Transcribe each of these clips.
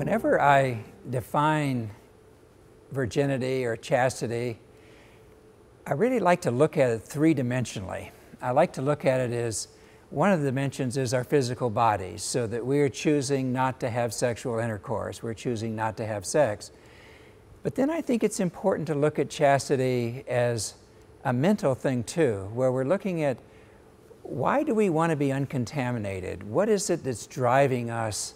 Whenever I define virginity or chastity, I really like to look at it three-dimensionally. I like to look at it as one of the dimensions is our physical bodies, so that we are choosing not to have sexual intercourse. We're choosing not to have sex. But then I think it's important to look at chastity as a mental thing too, where we're looking at why do we want to be uncontaminated? What is it that's driving us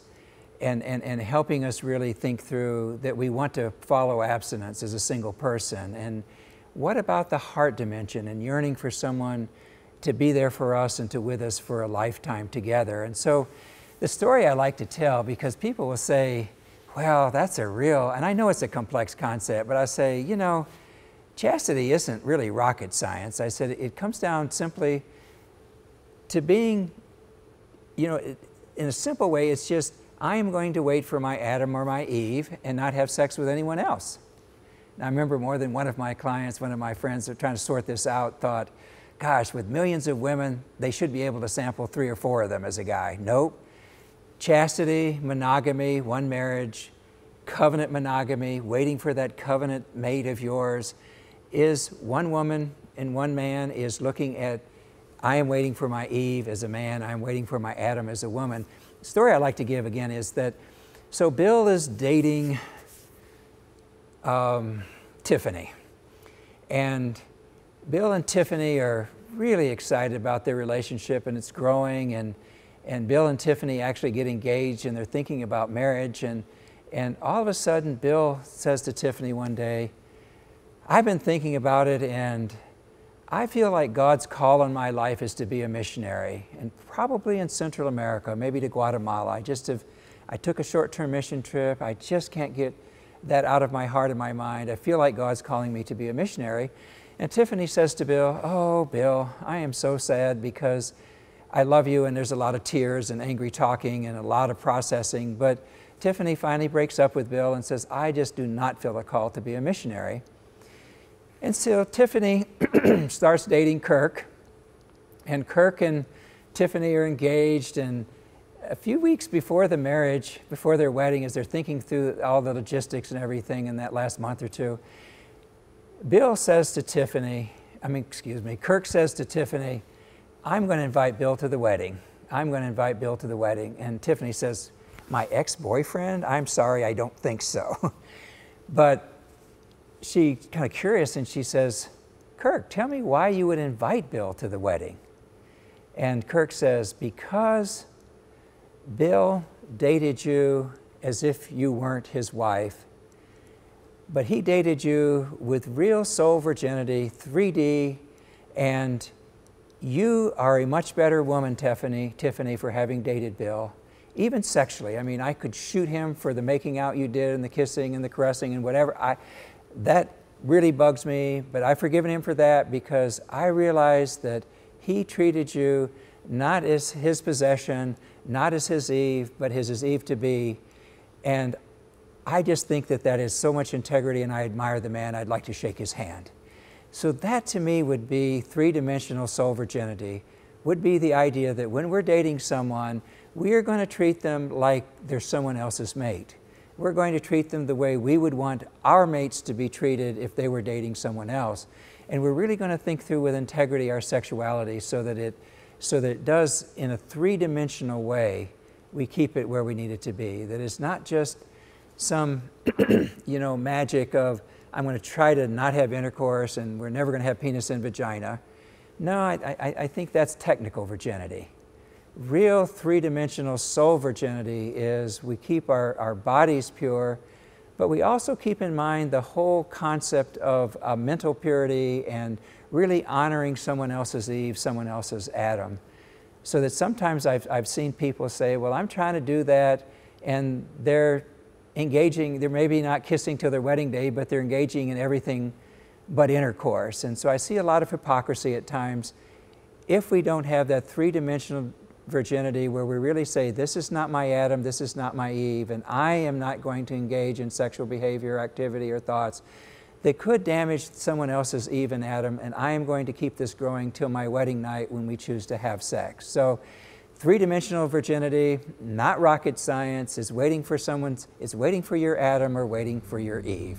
and helping us really think through that we want to follow abstinence as a single person? And what about the heart dimension and yearning for someone to be there for us and to with us for a lifetime together? And so the story I like to tell, because people will say, well, that's a real, and I know it's a complex concept, but I say, you know, chastity isn't really rocket science. I said it comes down simply to being, you know, in a simple way, it's just, I am going to wait for my Adam or my Eve and not have sex with anyone else. Now, I remember more than one of my clients, one of my friends that are trying to sort this out, thought, gosh, with millions of women, they should be able to sample 3 or 4 of them as a guy. Nope. Chastity, monogamy, one marriage, covenant monogamy, waiting for that covenant mate of yours, is one woman and one man is looking at, I am waiting for my Eve as a man, I am waiting for my Adam as a woman. The story I like to give again is that, so Bill is dating Tiffany. And Bill and Tiffany are really excited about their relationship, and it's growing, and Bill and Tiffany actually get engaged and they're thinking about marriage, and all of a sudden Bill says to Tiffany one day, I've been thinking about it, and I feel like God's call on my life is to be a missionary, and probably in Central America, maybe to Guatemala. I took a short-term mission trip. I just can't get that out of my heart and my mind. I feel like God's calling me to be a missionary. And Tiffany says to Bill, oh, Bill, I am so sad because I love you, and there's a lot of tears and angry talking and a lot of processing. But Tiffany finally breaks up with Bill and says, I just do not feel a call to be a missionary. And so Tiffany starts dating Kirk, and Kirk and Tiffany are engaged, and a few weeks before the marriage, before their wedding, as they're thinking through all the logistics and everything in that last month or two, Kirk says to Tiffany, I'm going to invite Bill to the wedding. I'm going to invite Bill to the wedding. And Tiffany says, my ex-boyfriend? I'm sorry, I don't think so. But she's kind of curious, and she says, Kirk, tell me why you would invite Bill to the wedding. And Kirk says, because Bill dated you as if you weren't his wife, but he dated you with real soul virginity, 3D, and you are a much better woman, Tiffany, for having dated Bill, even sexually. I mean, I could shoot him for the making out you did and the kissing and the caressing and whatever. That really bugs me, but I've forgiven him for that because I realized that he treated you not as his possession, not as his Eve, but as his Eve-to-be. And I just think that that is so much integrity, and I admire the man. I'd like to shake his hand. So that to me would be three-dimensional soul virginity, would be the idea that when we're dating someone, we are going to treat them like they're someone else's mate. We're going to treat them the way we would want our mates to be treated if they were dating someone else. And we're really going to think through with integrity our sexuality so that it does, in a three-dimensional way, we keep it where we need it to be. That it's not just some magic of, I'm going to try to not have intercourse and we're never going to have penis and vagina. No, I think that's technical virginity. Real three-dimensional soul virginity is we keep our bodies pure, but we also keep in mind the whole concept of mental purity and really honoring someone else's Eve, someone else's Adam. So that sometimes I've seen people say, well, I'm trying to do that, and they're engaging, they're maybe not kissing till their wedding day, but they're engaging in everything but intercourse. And so I see a lot of hypocrisy at times if we don't have that three-dimensional virginity where we really say, this is not my Adam, this is not my Eve, and I am not going to engage in sexual behavior, activity, or thoughts that could damage someone else's Eve and Adam, and I am going to keep this growing till my wedding night when we choose to have sex. So Three-dimensional virginity, not rocket science, is waiting for someone's, is waiting for your Adam or waiting for your Eve.